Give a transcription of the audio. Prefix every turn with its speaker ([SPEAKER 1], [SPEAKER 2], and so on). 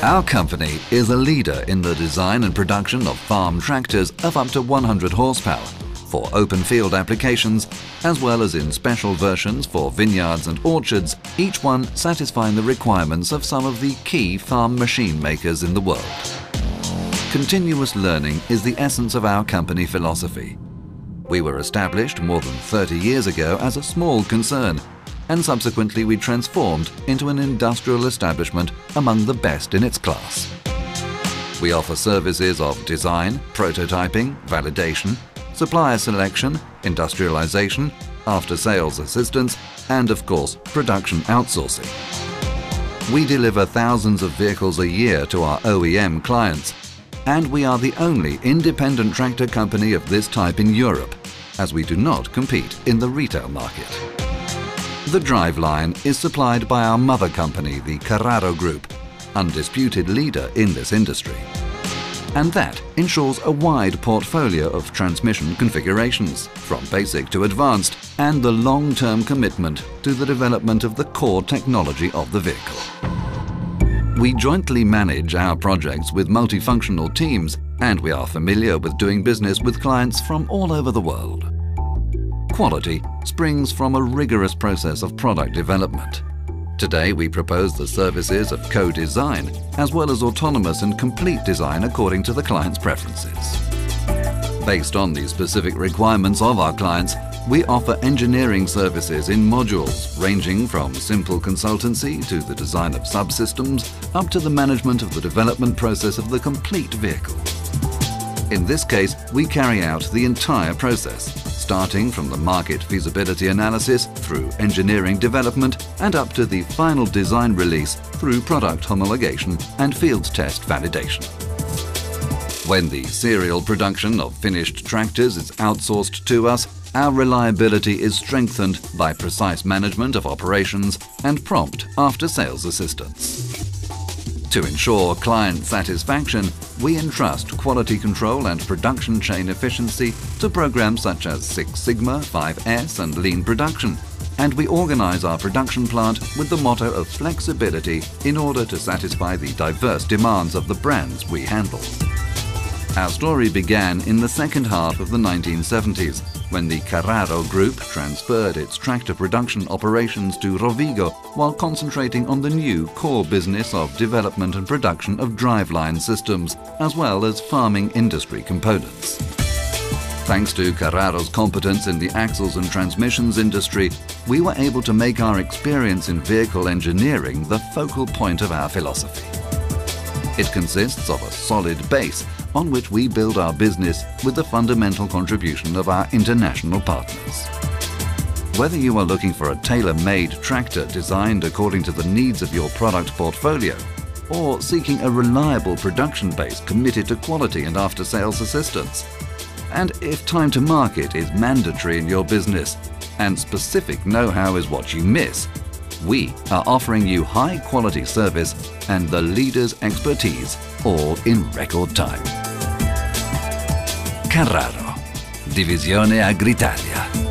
[SPEAKER 1] Our company is a leader in the design and production of farm tractors of up to 100 horsepower for open field applications, as well as in special versions for vineyards and orchards, each one satisfying the requirements of some of the key farm machine makers in the world. Continuous learning is the essence of our company philosophy. We were established more than 30 years ago as a small concern, and subsequently we transformed into an industrial establishment among the best in its class. We offer services of design, prototyping, validation, supplier selection, industrialization, after-sales assistance, and of course, production outsourcing. We deliver thousands of vehicles a year to our OEM clients, and we are the only independent tractor company of this type in Europe, as we do not compete in the retail market. The driveline is supplied by our mother company, the Carraro Group, undisputed leader in this industry. And that ensures a wide portfolio of transmission configurations, from basic to advanced, and the long-term commitment to the development of the core technology of the vehicle. We jointly manage our projects with multifunctional teams, and we are familiar with doing business with clients from all over the world. Quality springs from a rigorous process of product development. Today we propose the services of co-design, as well as autonomous and complete design according to the client's preferences. Based on the specific requirements of our clients, we offer engineering services in modules ranging from simple consultancy to the design of subsystems up to the management of the development process of the complete vehicle. In this case, we carry out the entire process, starting from the market feasibility analysis through engineering development and up to the final design release through product homologation and field test validation. When the serial production of finished tractors is outsourced to us, our reliability is strengthened by precise management of operations and prompt after-sales assistance. To ensure client satisfaction, we entrust quality control and production chain efficiency to programs such as Six Sigma, 5S and Lean Production, and we organize our production plant with the motto of flexibility in order to satisfy the diverse demands of the brands we handle. Our story began in the second half of the 1970s, when the Carraro Group transferred its tractor production operations to Rovigo while concentrating on the new core business of development and production of driveline systems, as well as farming industry components. Thanks to Carraro's competence in the axles and transmissions industry, we were able to make our experience in vehicle engineering the focal point of our philosophy. It consists of a solid base on which we build our business with the fundamental contribution of our international partners. Whether you are looking for a tailor-made tractor designed according to the needs of your product portfolio, or seeking a reliable production base committed to quality and after-sales assistance, and if time to market is mandatory in your business and specific know-how is what you miss, we are offering you high-quality service and the leader's expertise, all in record time. Carraro, Divisione Agritalia.